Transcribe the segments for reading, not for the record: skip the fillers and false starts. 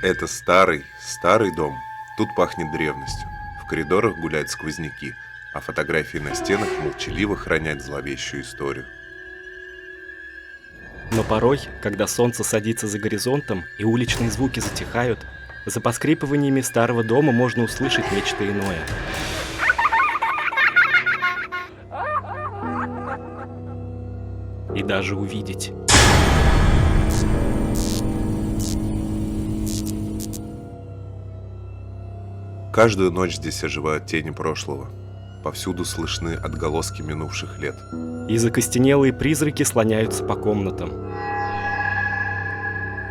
Это старый, старый дом. Тут пахнет древностью. В коридорах гуляют сквозняки, а фотографии на стенах молчаливо хранят зловещую историю. Но порой, когда солнце садится за горизонтом и уличные звуки затихают, за поскрипываниями старого дома можно услышать нечто иное. И даже увидеть. Каждую ночь здесь оживают тени прошлого. Повсюду слышны отголоски минувших лет. И закостенелые призраки слоняются по комнатам.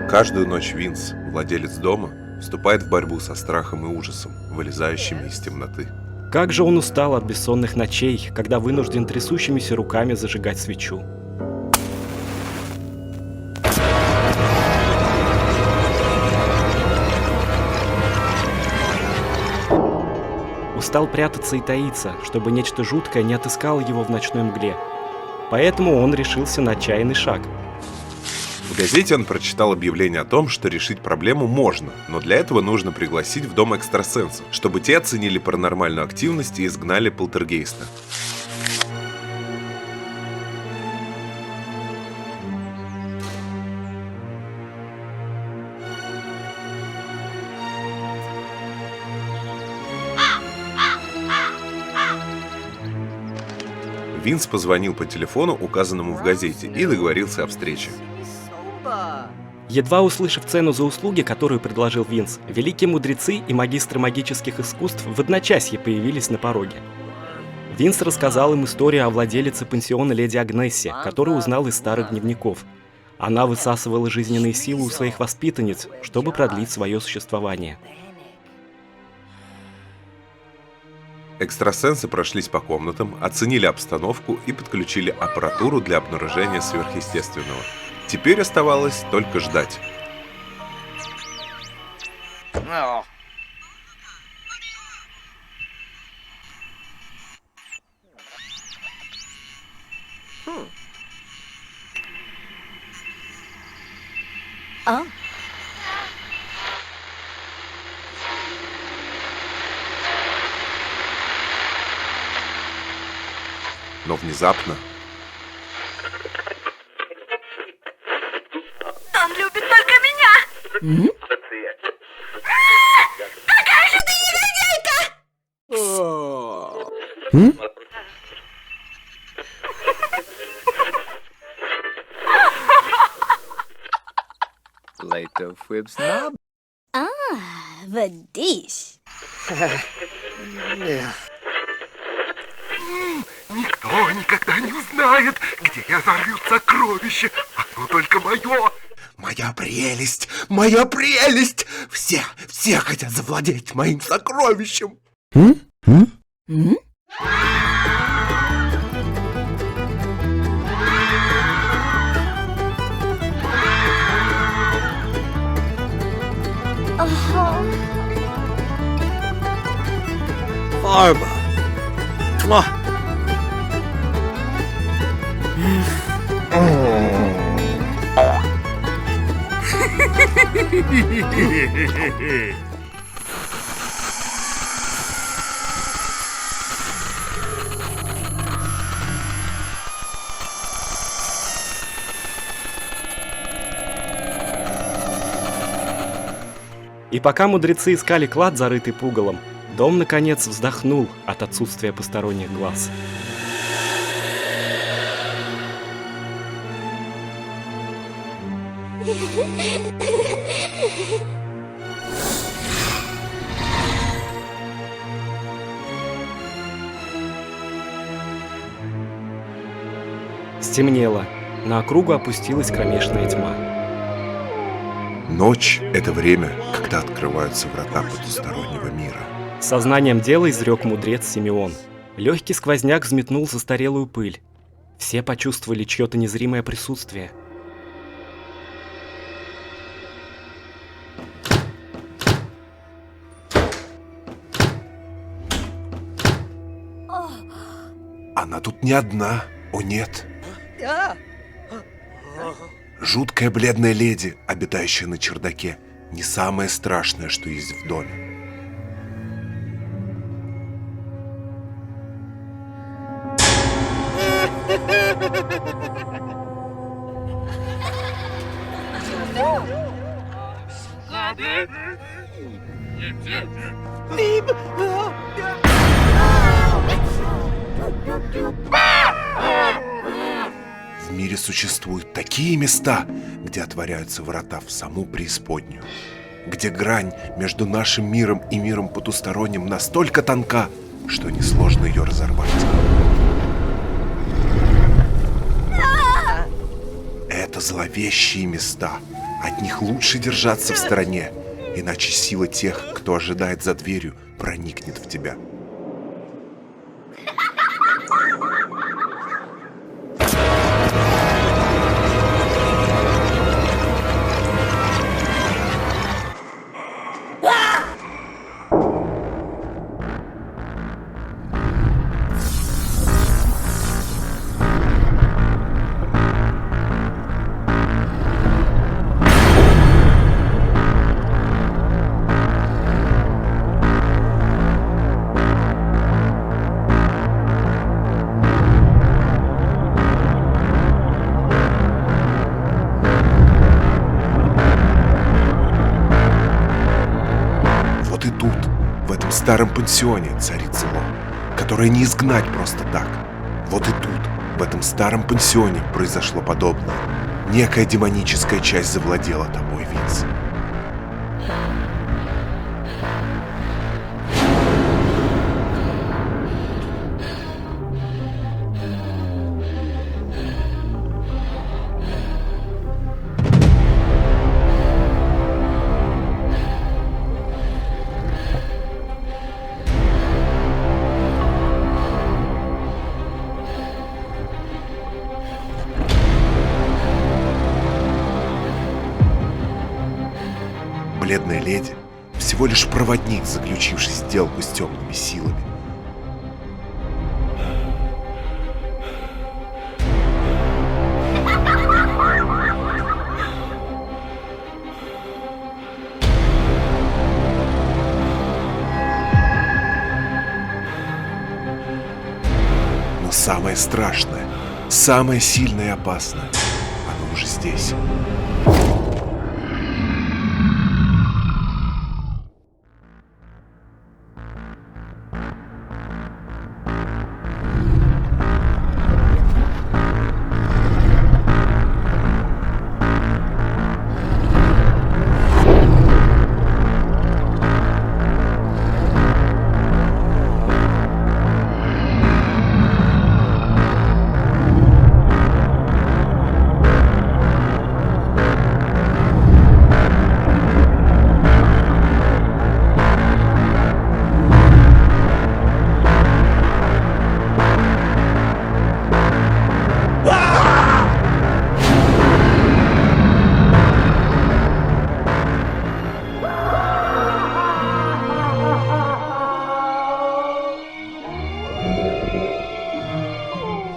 Каждую ночь Винс, владелец дома, вступает в борьбу со страхом и ужасом, вылезающими из темноты. Как же он устал от бессонных ночей, когда вынужден трясущимися руками зажигать свечу. Устал прятаться и таиться, чтобы нечто жуткое не отыскало его в ночной мгле. Поэтому он решился на отчаянный шаг. В газете он прочитал объявление о том, что решить проблему можно, но для этого нужно пригласить в дом экстрасенсов, чтобы те оценили паранормальную активность и изгнали полтергейста. Винс позвонил по телефону, указанному в газете, и договорился о встрече. Едва услышав цену за услуги, которую предложил Винс, великие мудрецы и магистры магических искусств в одночасье появились на пороге. Винс рассказал им историю о владелице пансиона леди Агнессе, которую узнал из старых дневников. Она высасывала жизненные силы у своих воспитанниц, чтобы продлить свое существование. Экстрасенсы прошлись по комнатам, оценили обстановку и подключили аппаратуру для обнаружения сверхъестественного. Теперь оставалось только ждать. Но внезапно Он любит только меня! Какая же ты негодяйка! Водись. Никто никогда не узнает, где я зарыл сокровище. Оно только мое. Моя прелесть, моя прелесть. Все хотят завладеть моим сокровищем. Фарба. Муа. И пока мудрецы искали клад, зарытый пугалом, дом, наконец, вздохнул от отсутствия посторонних глаз. Стемнело. На округу опустилась кромешная тьма. ночь — это время, когда открываются врата потустороннего мира. Сознанием дела изрек мудрец Симеон. Легкий сквозняк взметнул застарелую пыль. Все почувствовали чье-то незримое присутствие. Она тут не одна, о нет. Жуткая бледная леди, обитающая на чердаке. не самое страшное, что есть в доме. В мире существуют такие места, где отворяются врата в саму преисподнюю, где грань между нашим миром и миром потусторонним настолько тонка, что несложно ее разорвать. Это зловещие места. От них лучше держаться в стороне, иначе сила тех, кто ожидает за дверью, проникнет в тебя. Вот и тут, в этом старом пансионе, царит зло, которое не изгнать просто так. Вот и тут, в этом старом пансионе, произошло подобное. Некая демоническая часть завладела тобой, Винс. Бледная леди всего лишь проводник, заключивший сделку с темными силами. Но самое страшное, самое сильное и опасное, оно уже здесь.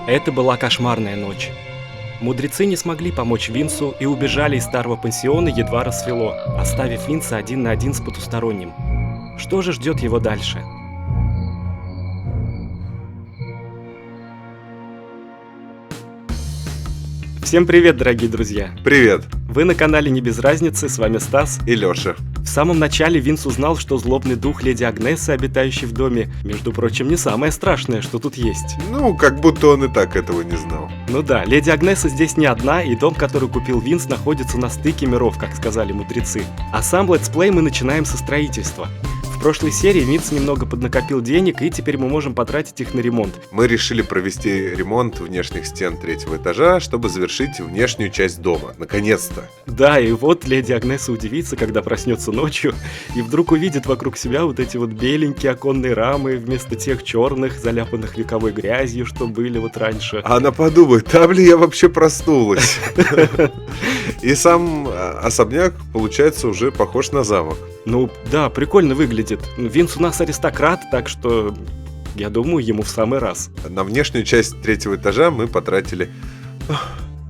Это была кошмарная ночь. Мудрецы не смогли помочь Винсу и убежали из старого пансиона едва рассвело, оставив Винса один на один с потусторонним. Что же ждет его дальше? Всем привет, дорогие друзья! Привет, Вы на канале Не без разницы, с вами Стас. и Лёша. В самом начале Винс узнал, что злобный дух леди Агнессы, обитающий в доме, между прочим, не самое страшное, что тут есть. Ну, как будто он и так этого не знал. Ну да, леди Агнесса здесь не одна, и дом, который купил Винс, находится на стыке миров, как сказали мудрецы. А сам летсплей мы начинаем со строительства. В прошлой серии Винс немного поднакопил денег, и теперь мы можем потратить их на ремонт. Мы решили провести ремонт внешних стен 3-го этажа, чтобы завершить внешнюю часть дома. Наконец-то. Да, и вот леди Агнесса удивится, когда проснется ночью, и вдруг увидит вокруг себя вот эти вот беленькие оконные рамы, вместо тех черных, заляпанных вековой грязью, что были вот раньше. А она подумает, там ли я вообще проснулась? И сам особняк, получается, уже похож на замок. Ну да, прикольно выглядит. Винс у нас аристократ, так что я думаю, ему в самый раз. На внешнюю часть 3-го этажа мы потратили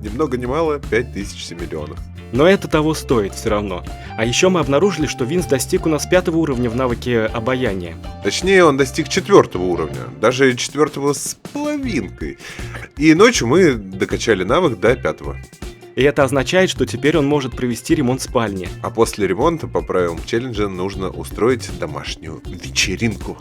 ни много ни мало 5000 семиллионов. Но это того стоит все равно. А еще мы обнаружили, что Винс достиг у нас 5-го уровня в навыке обаяния. Точнее, он достиг 4-го уровня, даже 4-го с половинкой. И ночью мы докачали навык до 5-го. И это означает, что теперь он может провести ремонт спальни. А после ремонта, по правилам челленджа, нужно устроить домашнюю вечеринку.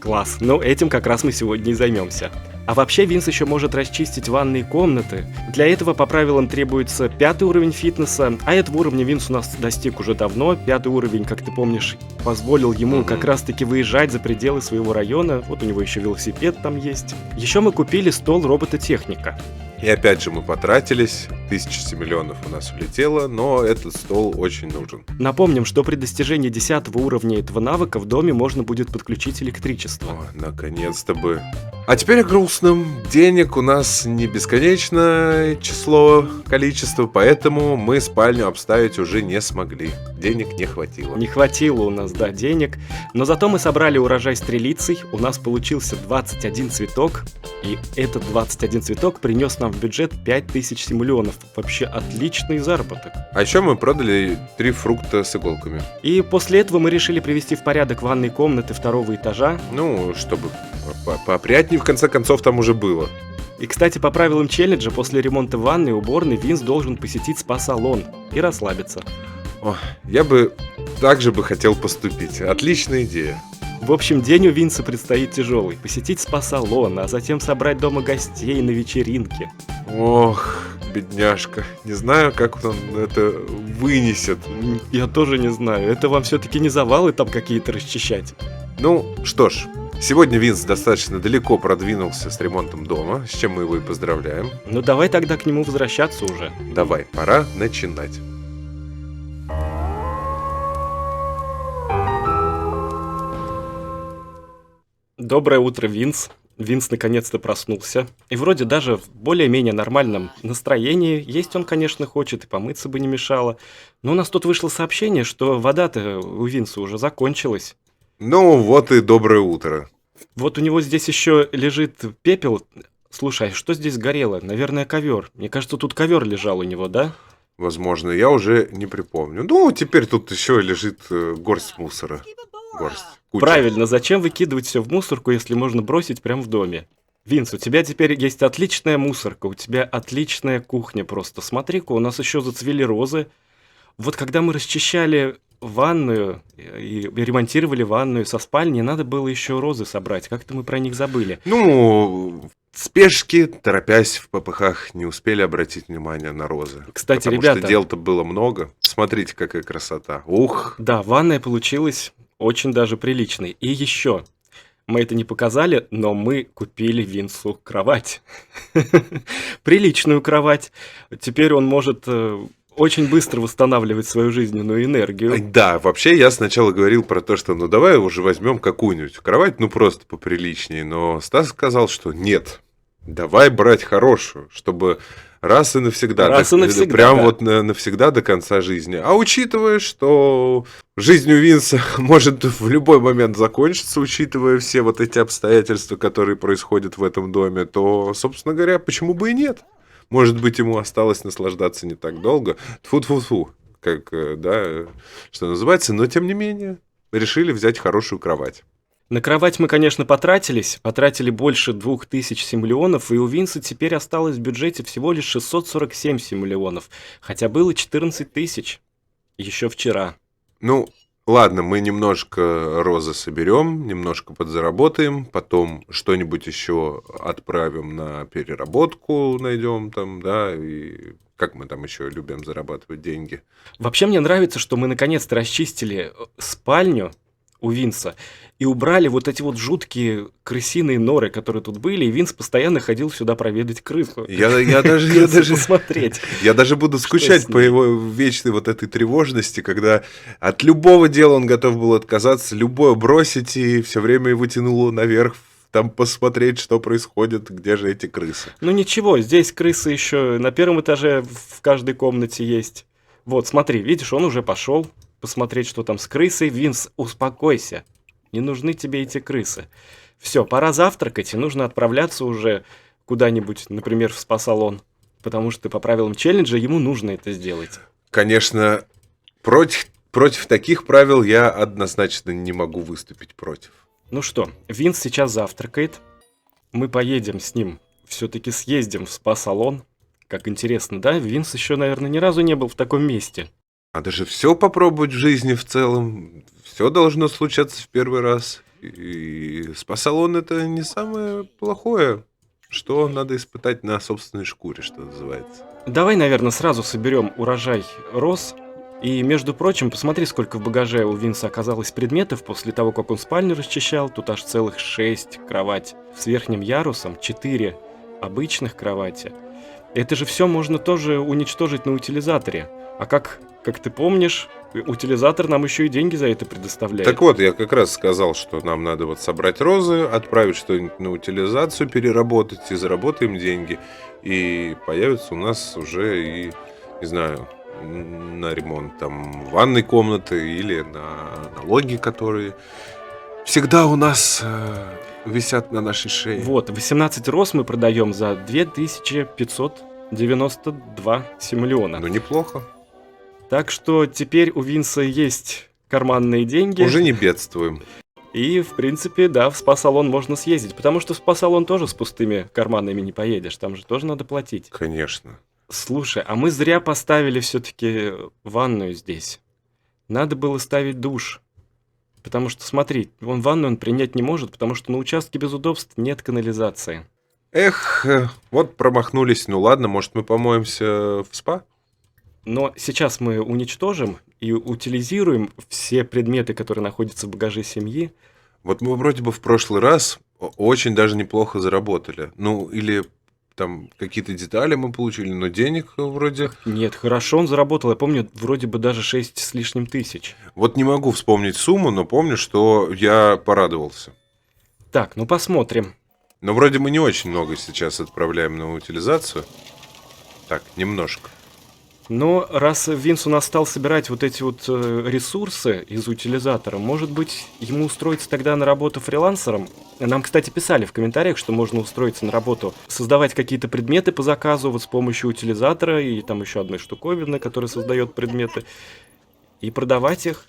Класс, ну этим как раз мы сегодня и займемся. А вообще Винс еще может расчистить ванные комнаты. Для этого по правилам требуется 5-й уровень фитнеса, а этого уровня Винс у нас достиг уже давно. 5-й уровень, как ты помнишь, позволил ему как раз-таки выезжать за пределы своего района. Вот у него еще велосипед там есть. Еще мы купили стол робототехника. И опять же мы потратились, 1000 миллионов у нас улетело, но этот стол очень нужен. Напомним, что при достижении 10-го уровня этого навыка в доме можно будет подключить электричество. О, наконец-то бы. А теперь о грустном. Денег у нас не бесконечное количество, поэтому мы спальню обставить уже не смогли. Денег не хватило. Не хватило у нас, да, денег, но зато мы собрали урожай стрелицей, у нас получился 21 цветок, и этот 21 цветок принес нам в бюджет 5000 симулионов. Вообще отличный заработок. А еще мы продали 3 фрукта с иголками. И после этого мы решили привести в порядок ванные комнаты 2-го этажа. Ну, чтобы поопрятнее в конце концов там уже было. И, кстати, по правилам челленджа, после ремонта ванной и уборной Винс должен посетить спа-салон и расслабиться. О, я бы также хотел поступить. Отличная идея. В общем, день у Винса предстоит тяжелый. Посетить спа-салон, а затем собрать дома гостей на вечеринке. Ох, бедняжка. Не знаю, как он это вынесет. Я тоже не знаю. Это вам все-таки не завалы там какие-то расчищать? Ну, что ж. Сегодня Винс достаточно далеко продвинулся с ремонтом дома, с чем мы его и поздравляем. Ну давай тогда к нему возвращаться уже. Давай, пора начинать. Доброе утро, Винс. Винс наконец-то проснулся. И вроде даже в более-менее нормальном настроении. Есть он, конечно, хочет, и помыться бы не мешало. Но у нас тут вышло сообщение, что вода-то у Винса уже закончилась. Ну, вот и доброе утро. Вот у него здесь еще лежит пепел. Слушай, а что здесь горело? Наверное, ковер. Мне кажется, тут ковер лежал у него, да? Возможно, я уже не припомню. Ну, теперь тут еще лежит горсть мусора. Горсть. Куча. Правильно, зачем выкидывать все в мусорку, если можно бросить прямо в доме? Винс, у тебя теперь есть отличная мусорка, у тебя отличная кухня просто. Смотри-ка, у нас еще зацвели розы. Вот когда мы расчищали ванную и ремонтировали ванную со спальни, надо было еще розы собрать. Как-то мы про них забыли. Ну, в спешке, торопясь в попыхах, не успели обратить внимание на розы. Кстати, потому ребята... что дел-то было много. Смотрите, какая красота. Ух! Да, ванная получилась очень даже приличной. И еще, мы это не показали, но мы купили Винсу кровать. Приличную кровать. Теперь он может... очень быстро восстанавливать свою жизненную энергию. Да, вообще я сначала говорил про то, что ну давай уже возьмем какую-нибудь кровать, ну просто поприличнее, но Стас сказал, что нет, давай брать хорошую, чтобы раз и навсегда, прям да. Вот навсегда до конца жизни. А учитывая, что жизнь у Винса может в любой момент закончиться, учитывая все вот эти обстоятельства, которые происходят в этом доме, то, собственно говоря, почему бы и нет? Может быть, ему осталось наслаждаться не так долго. Тьфу-тьфу-тьфу, как, да, что называется. Но, тем не менее, решили взять хорошую кровать. На кровать мы, конечно, потратили больше 2000 симулионов, и у Винса теперь осталось в бюджете всего лишь 647 симулионов, хотя было 14 тысяч еще вчера. Ну, ладно, мы немножко розы соберем, немножко подзаработаем, потом что-нибудь еще отправим на переработку, найдем там, да, и как мы там еще любим зарабатывать деньги. Вообще мне нравится, что мы наконец-то расчистили спальню у Винса и убрали вот эти вот жуткие крысиные норы, которые тут были, и Винс постоянно ходил сюда проведать крысу. Я даже посмотреть. Я даже буду скучать по его вечной вот этой тревожности, когда от любого дела он готов был отказаться, любое бросить, и все время его тянуло наверх, там посмотреть, что происходит, где же эти крысы. Ну ничего, здесь крысы еще на первом этаже в каждой комнате есть. Вот, смотри, видишь, он уже пошел посмотреть, что там с крысой. Винс, успокойся. Не нужны тебе эти крысы. Все, пора завтракать, и нужно отправляться уже куда-нибудь, например, в спа-салон. Потому что по правилам челленджа ему нужно это сделать. Конечно, против таких правил я однозначно не могу выступить против. Ну что, Винс сейчас завтракает. Мы поедем с ним, все-таки съездим в спа-салон. Как интересно, да? Винс еще, наверное, ни разу не был в таком месте. Надо же все попробовать в жизни в целом. Все должно случаться в первый раз. И спа-салон — это не самое плохое, что надо испытать на собственной шкуре, что называется. Давай, наверное, сразу соберем урожай роз. И, между прочим, посмотри, сколько в багаже у Винса оказалось предметов после того, как он спальню расчищал. Тут аж целых 6 кровать. С верхним ярусом 4 обычных кровати. Это же все можно тоже уничтожить на утилизаторе. А как ты помнишь, утилизатор нам еще и деньги за это предоставляет. Так вот, я как раз сказал, что нам надо вот собрать розы, отправить что-нибудь на утилизацию, переработать, и заработаем деньги. И появится у нас уже и, не знаю, на ремонт там ванной комнаты или на налоги, которые всегда у нас висят на нашей шее. Вот, 18 роз мы продаем за 2592 симлеона. Ну, неплохо. Так что теперь у Винса есть карманные деньги. Уже не бедствуем. И, в принципе, да, в спа-салон можно съездить. Потому что в спа-салон тоже с пустыми карманами не поедешь. Там же тоже надо платить. Конечно. Слушай, а мы зря поставили все-таки ванную здесь. Надо было ставить душ. Потому что, смотри, ванну он принять не может, потому что на участке без удобств нет канализации. Эх, вот промахнулись. Ну ладно, может, мы помоемся в спа? Но сейчас мы уничтожим и утилизируем все предметы, которые находятся в багаже семьи. Вот мы вроде бы в прошлый раз очень даже неплохо заработали. Ну, или там какие-то детали мы получили, но денег вроде... Нет, хорошо он заработал. Я помню, вроде бы даже 6 с лишним тысяч. Вот не могу вспомнить сумму, но помню, что я порадовался. Так, ну посмотрим. Но вроде мы не очень много сейчас отправляем на утилизацию. Так, немножко. Но раз Винс у нас стал собирать вот эти вот ресурсы из утилизатора, может быть, ему устроиться тогда на работу фрилансером? Нам, кстати, писали в комментариях, что можно устроиться на работу, создавать какие-то предметы по заказу вот с помощью утилизатора и там еще одной штуковины, которая создает предметы, и продавать их.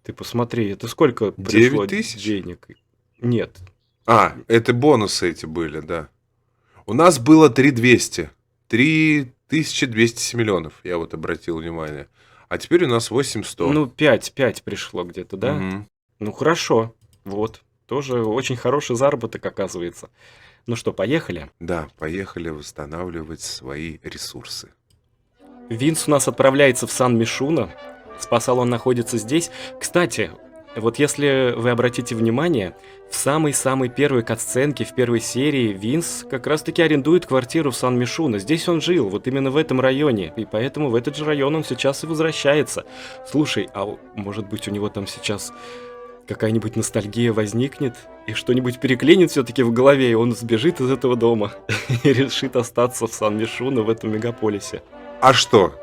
Ты посмотри, это сколько пришло 9 тысяч? денег? Нет. А, это бонусы эти были, да. У нас было 3200. 3200 семиллионов, я вот обратил внимание. А теперь у нас 8100. Ну, 5 пришло где-то, да? Мгм. Ну, хорошо. Вот. Тоже очень хороший заработок, оказывается. Ну что, поехали? Да, поехали восстанавливать свои ресурсы. Винс у нас отправляется в Сан-Мишуно. Спа-салон находится здесь. Кстати, вот если вы обратите внимание, в самой-самой первой катсценке, в первой серии, Винс как раз-таки арендует квартиру в Сан-Мишуно. Здесь он жил, вот именно в этом районе. И поэтому в этот же район он сейчас и возвращается. Слушай, а может быть у него там сейчас какая-нибудь ностальгия возникнет? И что-нибудь переклинит все-таки в голове, и он сбежит из этого дома и решит остаться в Сан-Мишуно, в этом мегаполисе. А что?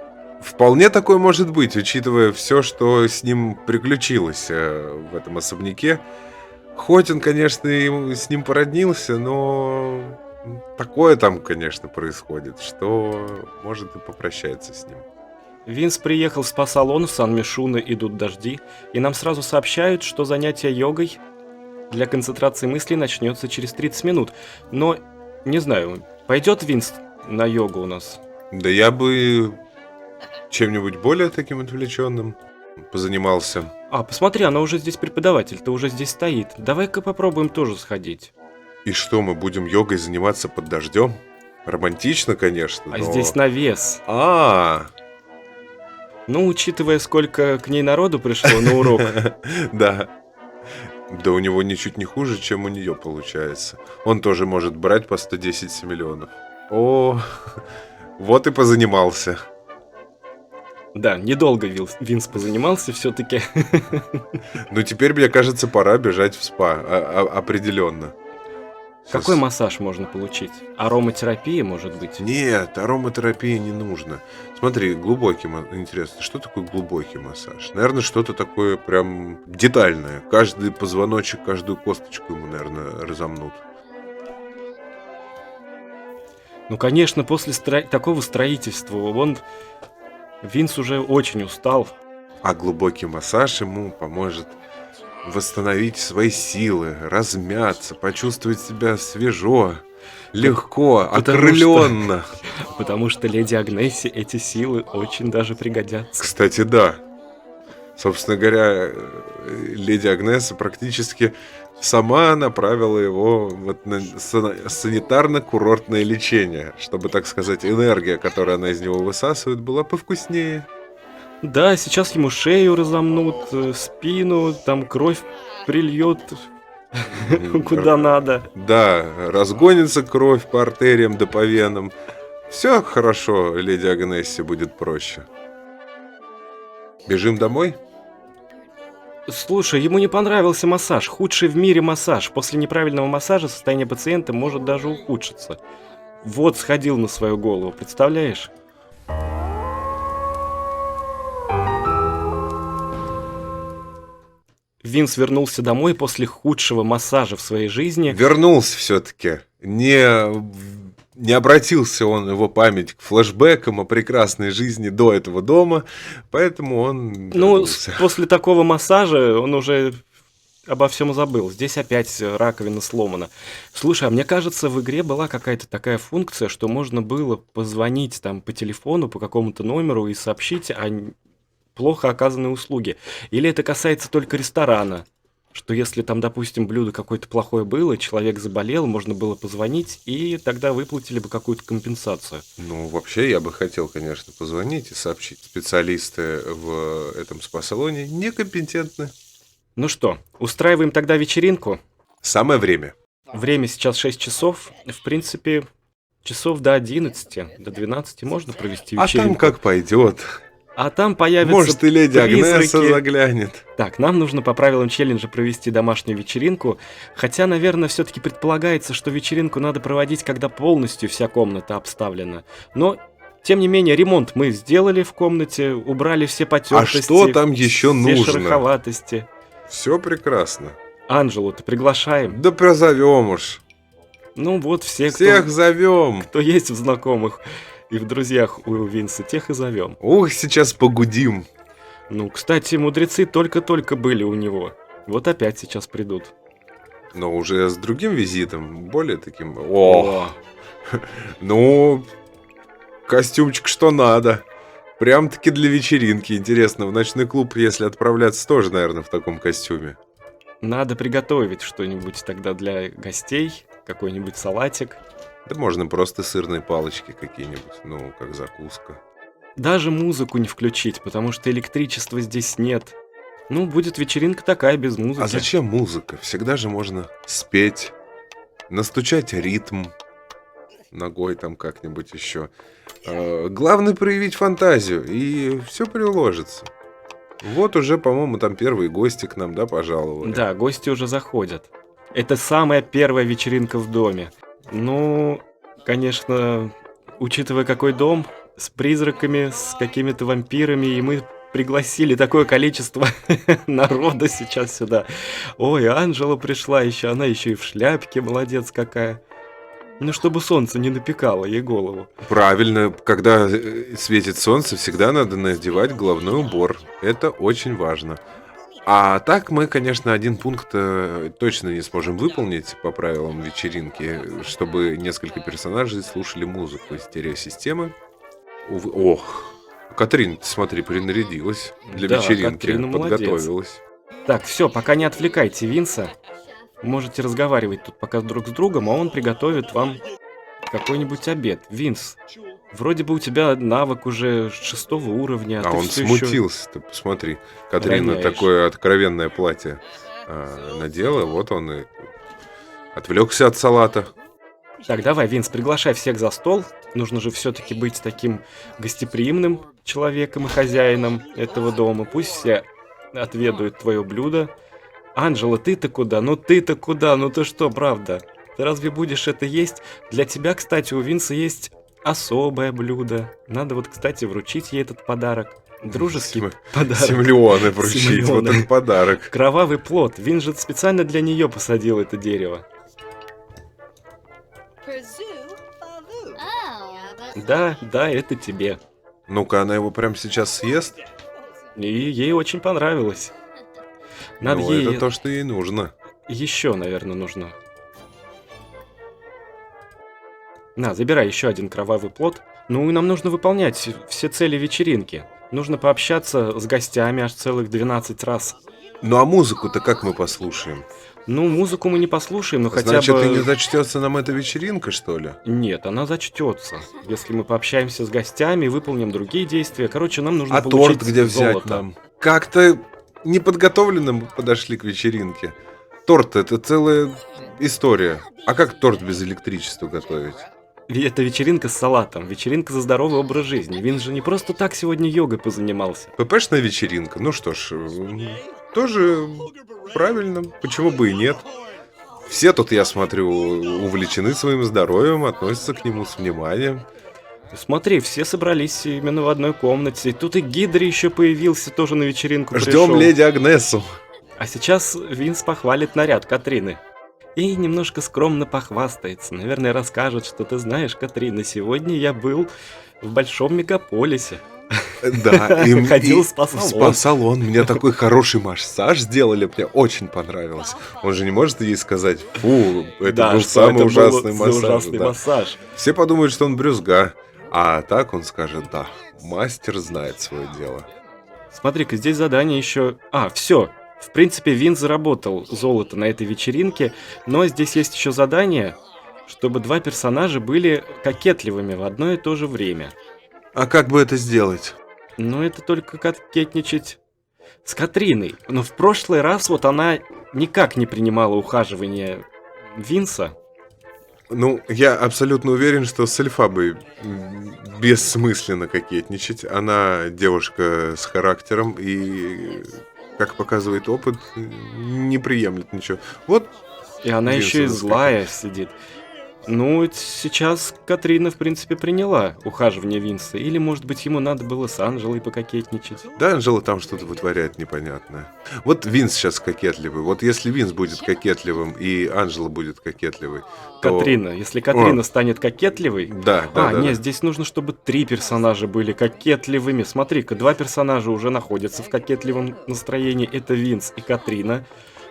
Вполне такое может быть, учитывая все, что с ним приключилось в этом особняке. Хоть он, конечно, и с ним породнился, но такое там, конечно, происходит, что может и попрощается с ним. Винс приехал в спа-салон в Сан-Мишуно, идут дожди, и нам сразу сообщают, что занятие йогой для концентрации мыслей начнется через 30 минут. Но, не знаю, пойдет Винс на йогу у нас? Да я бы чем-нибудь более таким отвлеченным позанимался. А, посмотри, она уже здесь преподаватель-то уже здесь стоит. Давай-ка попробуем тоже сходить. И что, мы будем йогой заниматься под дождем? Романтично, конечно, А но... здесь навес. Ну, учитывая, сколько к ней народу пришло на урок. Да. Да у него ничуть не хуже, чем у нее получается. Он тоже может брать по 110 миллионов. О, вот и позанимался. Да, недолго Винс позанимался все-таки. Ну, теперь, мне кажется, пора бежать в спа. Определенно. Какой массаж можно получить? Ароматерапия, может быть? Нет, ароматерапии не нужно. Смотри, глубокий интересно, что такое глубокий массаж? Наверное, что-то такое прям детальное. Каждый позвоночек, каждую косточку ему, наверное, разомнут. Ну, конечно, после такого строительства он Винс уже очень устал. А глубокий массаж ему поможет восстановить свои силы, размяться, почувствовать себя свежо, легко, Потому что- окрыленно. Потому что леди Агнессе эти силы очень даже пригодятся. Кстати, да. Собственно говоря, леди Агнеса практически сама направила его вот на санитарно-курортное лечение, чтобы, так сказать, энергия, которую она из него высасывает, была повкуснее. Да, сейчас ему шею разомнут, спину, там кровь прильет куда надо. Да, разгонится кровь по артериям да по венам. Все хорошо, леди Агнессе будет проще. Бежим домой? Слушай, ему не понравился массаж. Худший в мире массаж. После неправильного массажа состояние пациента может даже ухудшиться. Вот сходил на свою голову, представляешь? Винс вернулся домой после худшего массажа в своей жизни. Вернулся все-таки. Не обратился он его память к флешбекам о прекрасной жизни до этого дома, поэтому он Ну, вернулся. после такого массажа он уже обо всем забыл. Здесь опять раковина сломана. Слушай, а мне кажется, в игре была какая-то такая функция, что можно было позвонить там по телефону, по какому-то номеру и сообщить о плохо оказанной услуге. Или это касается только ресторана? Что если там, допустим, блюдо какое-то плохое было, человек заболел, можно было позвонить, и тогда выплатили бы какую-то компенсацию. Ну, вообще, я бы хотел, конечно, позвонить и сообщить. Специалисты в этом спа-салоне некомпетентны. Ну что, устраиваем тогда вечеринку? Самое время. Время сейчас 6 часов. В принципе, часов до 11, до 12 можно провести А вечеринку. там как пойдет. А там появятся Может, и леди Агнесса призраки. заглянет. Так, нам нужно по правилам челленджа провести домашнюю вечеринку. Хотя, наверное, все-таки предполагается, что вечеринку надо проводить, когда полностью вся комната обставлена. Но, тем не менее, ремонт мы сделали в комнате, убрали все потертости. А что там еще все нужно? шероховатости. Все прекрасно. Анжелу-то приглашаем. Да прозовем уж. Ну вот, все, Всех зовем. кто есть в знакомых и в друзьях у Винса, тех и зовем. Ух, сейчас погудим. Ну, кстати, мудрецы только-только были у него. Вот опять сейчас придут. Но уже с другим визитом, более таким... О, ну, костюмчик что надо. Прям-таки для вечеринки. Интересно, в ночной клуб, если отправляться, тоже, наверное, в таком костюме. Надо приготовить что-нибудь тогда для гостей, какой-нибудь салатик. Да можно просто сырные палочки какие-нибудь, ну, как закуска. Даже музыку не включить, потому что электричества здесь нет. Ну, будет вечеринка такая, без музыки. А зачем музыка? Всегда же можно спеть, настучать ритм ногой там как-нибудь еще. Главное проявить фантазию, и все приложится. Вот уже, по-моему, там первые гости к нам, да, пожаловали. Да, гости уже заходят. Это самая первая вечеринка в доме. Ну, конечно, учитывая какой дом, с призраками, с какими-то вампирами, и мы пригласили такое количество народа сейчас сюда. Ой, Анжела пришла еще, она еще и в шляпке, молодец какая. Ну, чтобы солнце не напекало ей голову. Правильно, когда светит солнце, всегда надо надевать головной убор. Это очень важно. А так мы, конечно, один пункт точно не сможем выполнить по правилам вечеринки, чтобы несколько персонажей слушали музыку из стереосистемы. Увы, ох, Катрин, смотри, принарядилась для Да, вечеринки, Катрина молодец. подготовилась. Так, все, пока не отвлекайте Винса. Можете разговаривать тут пока друг с другом, а он приготовит вам какой-нибудь обед. Винс, вроде бы у тебя навык уже 6 уровня, А ты он всё ещё- смутился, ты посмотри. Катрина роняешь. такое откровенное платье надела, вот он и отвлекся от салата. Так, давай, Винс, приглашай всех за стол. Нужно же все-таки быть таким гостеприимным человеком и хозяином этого дома. Пусть все отведают твое блюдо. Анжела, ты-то куда? Ну ты-то куда? Ну ты что, правда? Ты разве будешь это есть? Для тебя, кстати, у Винса есть особое блюдо. Надо вот, кстати, вручить ей этот подарок. Дружеский подарок. Семлеоны вручить, вот Семлеоны. он подарок. Кровавый плод. Винс же специально для нее посадил это дерево. Да, это тебе. Ну-ка, она его прямо сейчас съест? И ей очень понравилось. Надо Ну, ей это то, что ей нужно. еще, наверное, нужно. На, забирай еще один кровавый плод. Ну и нам нужно выполнять все цели вечеринки. Нужно пообщаться с гостями аж целых 12 раз. Ну а музыку-то как мы послушаем? Ну, музыку мы не послушаем, но хотя Значит, бы... и не зачтется нам эта вечеринка, что ли? Нет, она зачтется. Если мы пообщаемся с гостями, выполним другие действия. Короче, нам нужно А получить торт где взять золото. нам? Как-то неподготовленно мы подошли к вечеринке. Торт — это целая история. А как торт без электричества готовить? Это вечеринка с салатом, вечеринка за здоровый образ жизни. Винс же не просто так сегодня йогой позанимался. ППшная вечеринка? Ну что ж, тоже правильно. Почему бы и нет? Все тут, я смотрю, увлечены своим здоровьем, относятся к нему с вниманием. Смотри, все собрались именно в одной комнате. Тут и Гидри еще появился, тоже на вечеринку Ждем пришел. леди Агнесу. А сейчас Винс похвалит наряд Катрины. И немножко скромно похвастается. Наверное, расскажет, что ты знаешь, Катрина, сегодня я был в большом мегаполисе. Да, и Ходил и в спа-салон. в спа-салон. Мне такой хороший массаж сделали, мне очень понравилось. Он же не может ей сказать: фу, это Да, был что самый это ужасный был за массаж. ужасный Да. массаж. Все подумают, что он брюзга. А так он скажет: да, мастер знает свое дело. Смотри-ка, здесь задание еще... А, все. В принципе, Винс заработал золото на этой вечеринке, но здесь есть еще задание, чтобы два персонажа были кокетливыми в одно и то же время. А как бы это сделать? Но это только кокетничать с Катриной. Но в прошлый раз вот она никак не принимала ухаживание Винса. Ну, я абсолютно уверен, что с Эльфабой бессмысленно кокетничать. Она девушка с характером и, как показывает опыт, не приемлет ничего. Вот. И она Винсу еще и заскакать. злая сидит. Ну, сейчас Катрина, в принципе, приняла ухаживание Винса. Или, может быть, ему надо было с Анжелой пококетничать. Да, Анжела там что-то вытворяет непонятное. Вот Винс сейчас кокетливый. Вот если Винс будет кокетливым и Анжела будет кокетливой, то... Катрина. Если Катрина станет кокетливой... Да, да, да. нет, да. здесь нужно, чтобы 3 персонажа были кокетливыми. Смотри-ка, 2 персонажа уже находятся в кокетливом настроении. Это Винс и Катрина.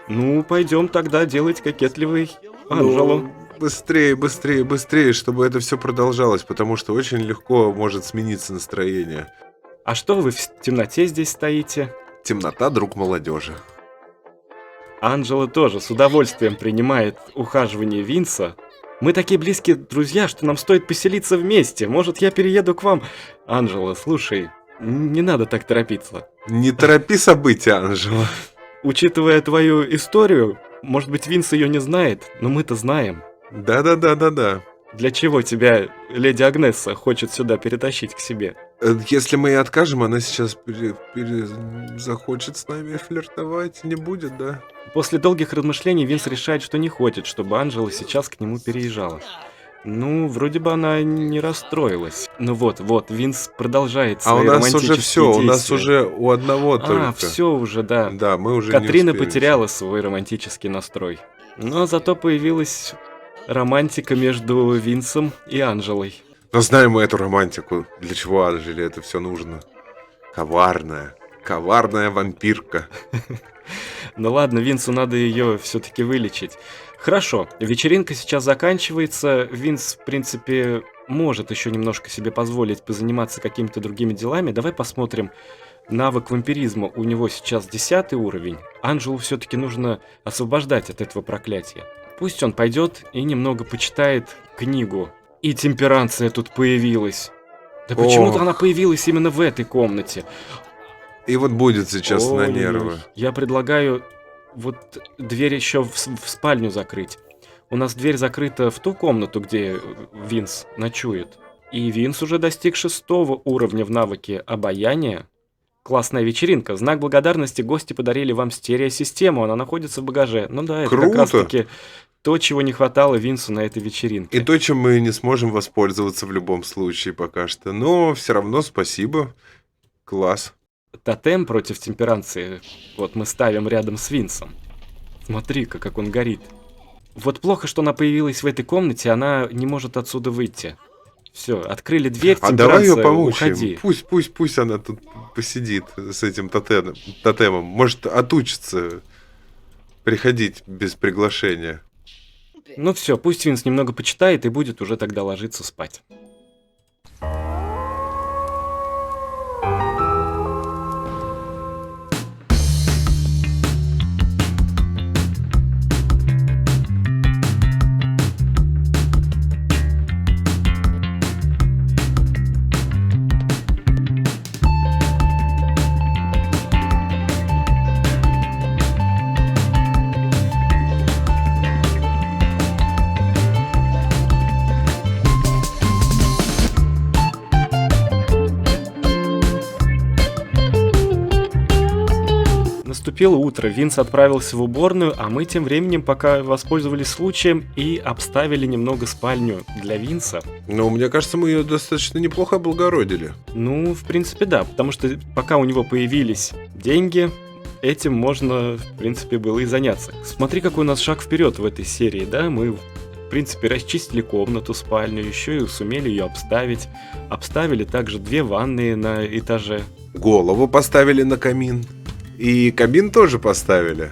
Ну, пойдем тогда делать кокетливый Анжелу. Ну, быстрее, быстрее, быстрее, чтобы это все продолжалось, потому что очень легко может смениться настроение. А что вы в темноте здесь стоите? Темнота — друг молодежи. Анжела тоже с удовольствием принимает ухаживание Винса. Мы такие близкие друзья, что нам стоит поселиться вместе. Может, я перееду к вам? Анжела, слушай, не надо так торопиться. Не торопи события, Анжела. Учитывая твою историю, может быть, Винс ее не знает, но мы-то знаем. Да-да-да-да-да. Для чего тебя леди Агнесса хочет сюда перетащить к себе? Если мы ей откажем, она сейчас захочет с нами флиртовать. Не будет, да? После долгих размышлений Винс решает, что не хочет, чтобы Анжела сейчас к нему переезжала. Ну, вроде бы она не расстроилась. Ну вот, Винс продолжает А у свои нас романтические уже все, у нас действия. уже у одного только. А, все уже, да. Да, мы уже Катрина не успели. потеряла свой романтический настрой. Но зато появилась романтика между Винсом и Анжелой. Но знаем мы эту романтику. Для чего Анжеле это все нужно? Коварная вампирка. Ну ладно, Винсу надо ее все-таки вылечить. Хорошо, вечеринка сейчас заканчивается. Винс, в принципе, может еще немножко себе позволить позаниматься какими-то другими делами. Давай посмотрим. Навык вампиризма у него сейчас 10 уровень. Анжелу все-таки нужно освобождать от этого проклятия. Пусть он пойдет и немного почитает книгу. И темперанция тут появилась. Да почему-то Ох. она появилась именно в этой комнате. И вот будет сейчас на Ой-ой-ой. нервы. Я предлагаю вот дверь еще в спальню закрыть. У нас дверь закрыта в ту комнату, где Винс ночует. И Винс уже достиг 6-го уровня в навыке обаяния. Классная вечеринка. В знак благодарности гости подарили вам стереосистему. Она находится в багаже. Ну да, это как Круто. раз таки то, чего не хватало Винсу на этой вечеринке. И то, чем мы не сможем воспользоваться в любом случае пока что. Но все равно спасибо. Класс. Тотем против темперанции вот мы ставим рядом с Винсом. Смотри-ка, как он горит. Вот плохо, что она появилась в этой комнате, она не может отсюда выйти. Все, открыли дверь, А давай ее Тимбранца, помучаем. уходи. Пусть она тут посидит с этим тотемом. Может, отучится приходить без приглашения. Ну все, пусть Винс немного почитает и будет уже тогда ложиться спать. Наступило утро, Винс отправился в уборную, а мы тем временем пока воспользовались случаем и обставили немного спальню для Винса. Но мне кажется, мы ее достаточно неплохо облагородили. Ну, в принципе, да, потому что пока у него появились деньги, этим можно, в принципе, было и заняться. Смотри, какой у нас шаг вперед в этой серии, да? Мы, в принципе, расчистили комнату, спальню, еще и сумели ее обставить. Обставили также 2 ванные на этаже. Голову поставили на камин. И камин тоже поставили.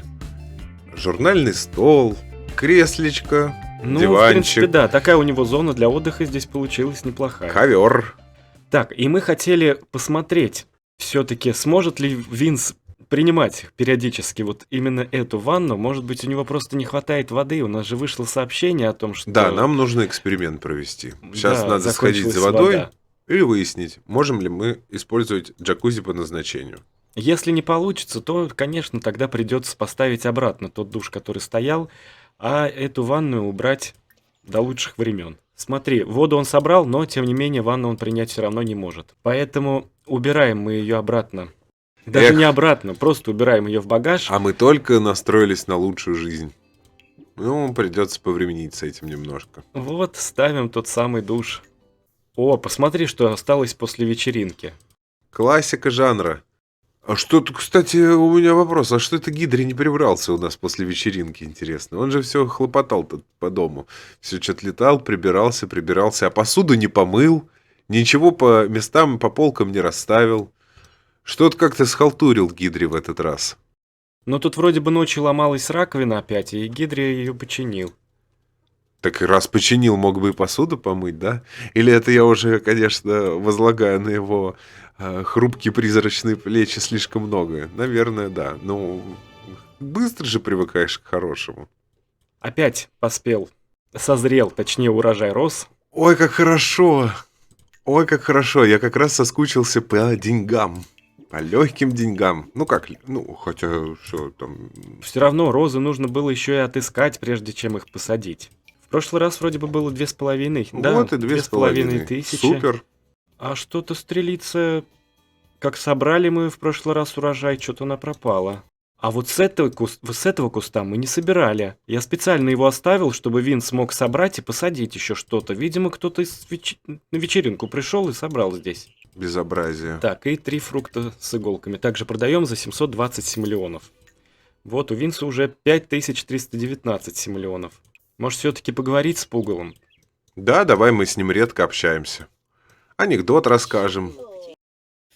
Журнальный стол, креслечко, Ну, диванчик, в принципе, да, такая у него зона для отдыха здесь получилась неплохая. ковер. Так, и мы хотели посмотреть, все-таки сможет ли Винс принимать периодически вот именно эту ванну. Может быть, у него просто не хватает воды. У нас же вышло сообщение о том, что... Да, нам нужно эксперимент провести. Сейчас Да, надо сходить за закончилась водой вода. или выяснить, можем ли мы использовать джакузи по назначению. Если не получится, то, конечно, тогда придется поставить обратно тот душ, который стоял, а эту ванную убрать до лучших времен. Смотри, воду он собрал, но, тем не менее, ванну он принять все равно не может. Поэтому убираем мы ее обратно. Даже Эх. не обратно, просто убираем ее в багаж. А мы только настроились на лучшую жизнь. Ну, придется повременить с этим немножко. Вот, ставим тот самый душ. О, посмотри, что осталось после вечеринки. Классика жанра. А что-то, кстати, у меня вопрос. А что это Гидри не прибрался у нас после вечеринки, интересно? Он же все хлопотал тут по дому. Все что-то летал, прибирался, а посуду не помыл, ничего по местам, по полкам не расставил. Что-то как-то схалтурил Гидри в этот раз. Но тут вроде бы ночью ломалась раковина опять, и Гидри ее починил. Так и раз починил, мог бы и посуду помыть, да? Или это я уже, конечно, возлагаю на его хрупкие призрачные плечи слишком многое? Наверное, да. Ну, быстро же привыкаешь к хорошему. Опять поспел. Созрел, точнее, урожай рос. Ой, как хорошо! Ой, как хорошо! Я как раз соскучился по деньгам. По легким деньгам. Ну как, ну, хотя, что там... Все равно розы нужно было еще и отыскать, прежде чем их посадить. В прошлый раз вроде бы было 2,5. Да, Вот и 2,5 тысячи. Супер. А что-то стрелица... Как собрали мы в прошлый раз урожай, что-то она пропала. А вот с этого куста мы не собирали. Я специально его оставил, чтобы Вин смог собрать и посадить еще что-то. Видимо, кто-то на вечеринку пришел и собрал здесь. Безобразие. Так, и 3 фрукта с иголками. Также продаем за 720 симиллионов. Вот, у Винса уже 5319 симиллионов. Может, все-таки поговорить с Пугалом? Да, давай мы с ним редко общаемся. Анекдот расскажем.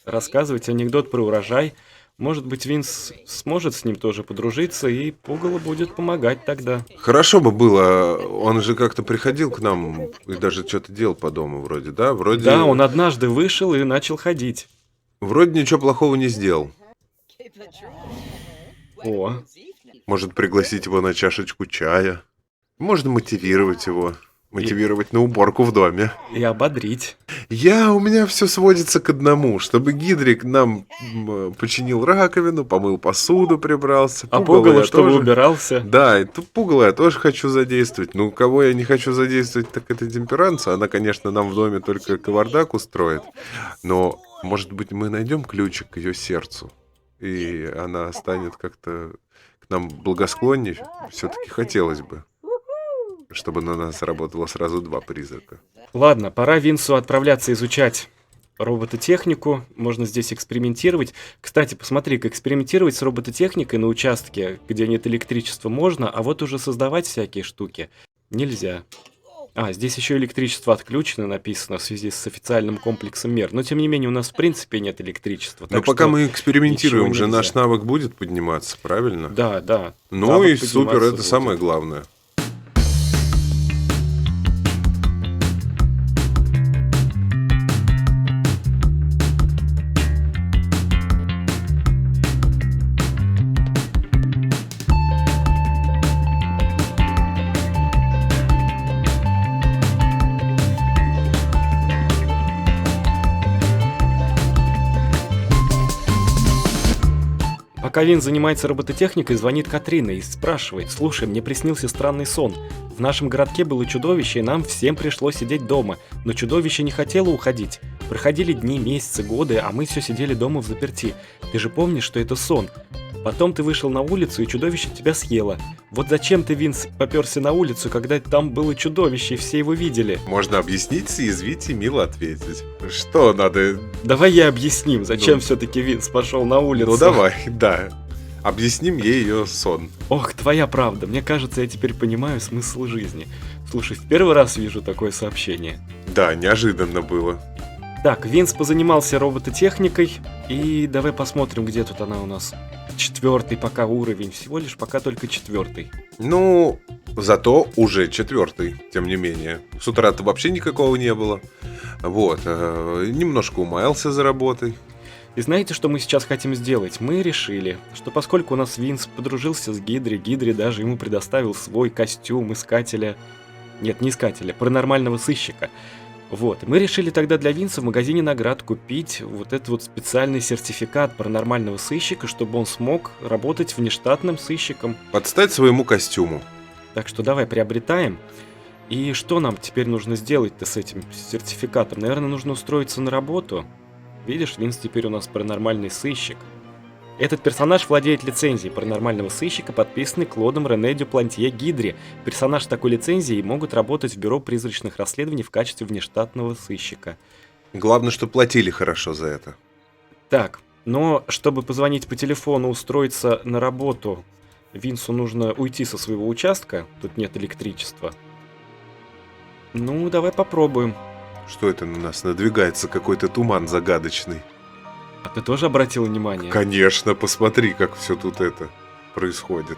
Рассказывать анекдот про урожай. Может быть, Винс сможет с ним тоже подружиться, и Пугало будет помогать тогда. Хорошо бы было, он же как-то приходил к нам и даже что-то делал по дому вроде, да? Вроде, Да, он однажды вышел и начал ходить. вроде ничего плохого не сделал. О, Может пригласить его на чашечку чая. Можно мотивировать его. Мотивировать на уборку в доме. и ободрить. У меня все сводится к одному, чтобы Гидрик нам починил раковину, помыл посуду, прибрался. А Пугало Пугало, я чтобы тоже- убирался. Да, и Пугало я тоже хочу задействовать. Ну, кого я не хочу задействовать, так это Темперанца. Она, конечно, нам в доме только кавардак устроит. Но, может быть, мы найдем ключик к ее сердцу. И она станет как-то к нам благосклонней. Все-таки хотелось бы, чтобы на нас работало сразу 2 призрака. Ладно, пора Винсу отправляться изучать робототехнику. Можно здесь экспериментировать. Кстати, посмотри-ка, экспериментировать с робототехникой на участке, где нет электричества, можно, а вот уже создавать всякие штуки нельзя. Здесь еще электричество отключено, написано, в связи с официальным комплексом мер. Но, тем не менее, у нас в принципе нет электричества. Но так пока что мы экспериментируем, ничего же нельзя. наш навык будет подниматься, правильно? Да, да. Ну Навык и супер, подниматься это будет. самое главное. Пока Вин занимается робототехникой, звонит Катрина и спрашивает: «Слушай, мне приснился странный сон. В нашем городке было чудовище, и нам всем пришлось сидеть дома. Но чудовище не хотело уходить. Проходили дни, месяцы, годы, а мы все сидели дома взаперти. Ты же помнишь, что это сон? Потом ты вышел на улицу, и чудовище тебя съело. Вот зачем ты, Винс, попёрся на улицу, когда там было чудовище, и все его видели?» Можно объяснить, съязвить и мило ответить. Что надо? Давай я объясним, зачем Ну. все-таки Винс пошел на улицу. Ну давай, да. Объясним ей ее сон. Ох, твоя правда, мне кажется, я теперь понимаю смысл жизни. Слушай, в первый раз вижу такое сообщение. Да, неожиданно было. Так, Винс позанимался робототехникой, и давай посмотрим, где тут она у нас. 4 пока уровень, всего лишь пока только 4. Ну, зато уже 4, тем не менее. С утра-то вообще никакого не было. Вот, немножко умаялся за работой. И знаете, что мы сейчас хотим сделать? Мы решили, что поскольку у нас Винс подружился с Гидри даже ему предоставил свой костюм искателя... Нет, не искателя, паранормального сыщика. Вот, и мы решили тогда для Винса в магазине наград купить вот этот вот специальный сертификат паранормального сыщика, чтобы он смог работать внештатным сыщиком. Подстать своему костюму. Так что давай приобретаем. И что нам теперь нужно сделать-то с этим сертификатом? Наверное, нужно устроиться на работу. Видишь, Винс теперь у нас паранормальный сыщик. Этот персонаж владеет лицензией паранормального сыщика, подписанной Клодом Рене Дюплантье Гидри. Персонаж с такой лицензией могут работать в бюро призрачных расследований в качестве внештатного сыщика. Главное, что платили хорошо за это. Так, но чтобы позвонить по телефону, устроиться на работу, Винсу нужно уйти со своего участка. Тут нет электричества. Ну, давай попробуем. Что это на нас надвигается, какой-то туман загадочный. А ты тоже обратил внимание? Конечно, посмотри, как все тут это происходит.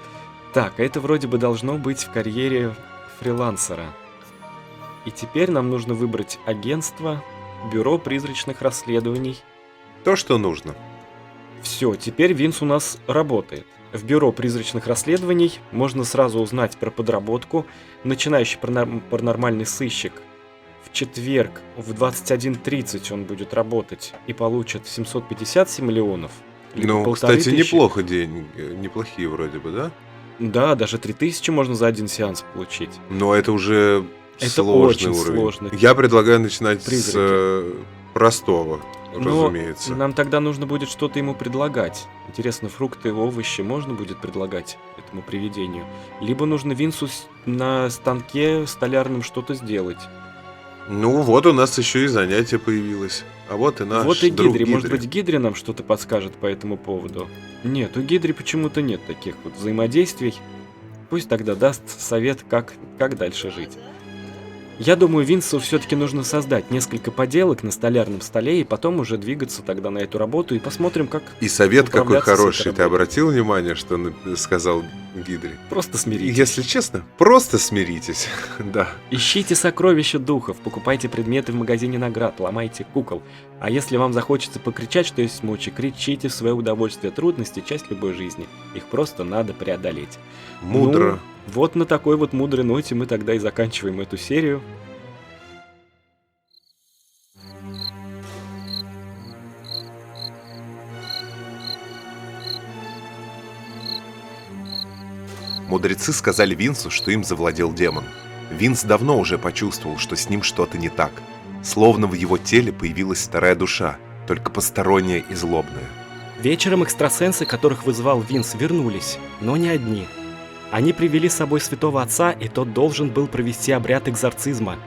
Так, это вроде бы должно быть в карьере фрилансера. И теперь нам нужно выбрать агентство, бюро призрачных расследований. То, что нужно. Все, теперь Винс у нас работает. В бюро призрачных расследований можно сразу узнать про подработку. Начинающий паранормальный сыщик. В четверг в 21:30 он будет работать и получит 750 миллионов. либо Ну, 1500. кстати, неплохо деньги, неплохие вроде бы, да? Да, даже 3000 можно за один сеанс получить. Но это уже Это сложный очень уровень. сложно. Я предлагаю начинать с Призраки. простого, Но разумеется. нам тогда нужно будет что-то ему предлагать. Интересно, фрукты, овощи можно будет предлагать этому привидению? Либо нужно Винсу на станке столярном что-то сделать. Ну, вот у нас еще и занятие появилось. А вот и наш Вот и друг Гидри. Может Гидри. быть, Гидри нам что-то подскажет по этому поводу? Нет, у Гидри почему-то нет таких вот взаимодействий. Пусть тогда даст совет, как дальше жить. Я думаю, Винсу все-таки нужно создать несколько поделок на столярном столе и потом уже двигаться тогда на эту работу и посмотрим, как И совет какой управляться с этой хороший. Ты работой. обратил внимание, что сказал Гидри? просто смиритесь. Если честно, просто смиритесь. Да. Ищите сокровища духов, покупайте предметы в магазине наград, ломайте кукол. А если вам захочется покричать, что есть мочи, кричите в свое удовольствие. Трудности — часть любой жизни. Их просто надо преодолеть. Мудро. Ну, вот на такой вот мудрой ноте мы тогда и заканчиваем эту серию. Мудрецы сказали Винсу, что им завладел демон. Винс давно уже почувствовал, что с ним что-то не так. Словно в его теле появилась вторая душа, только посторонняя и злобная. Вечером экстрасенсы, которых вызывал Винс, вернулись, но не одни. Они привели с собой святого отца, и тот должен был провести обряд экзорцизма.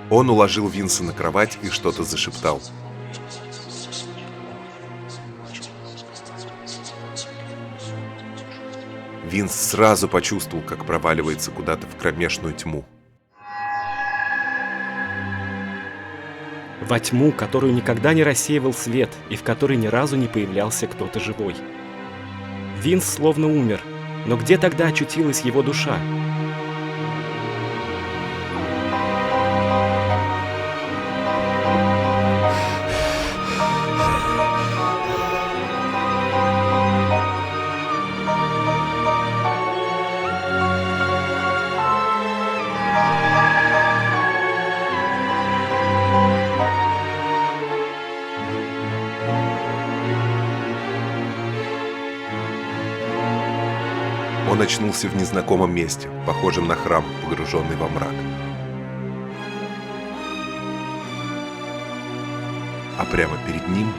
Он уложил Винса на кровать и что-то зашептал. Винс сразу почувствовал, как проваливается куда-то в кромешную тьму. Во тьму, которую никогда не рассеивал свет и в которой ни разу не появлялся кто-то живой. Винс словно умер, но где тогда очутилась его душа? Он очнулся в незнакомом месте, похожем на храм, погруженный во мрак. А прямо перед ним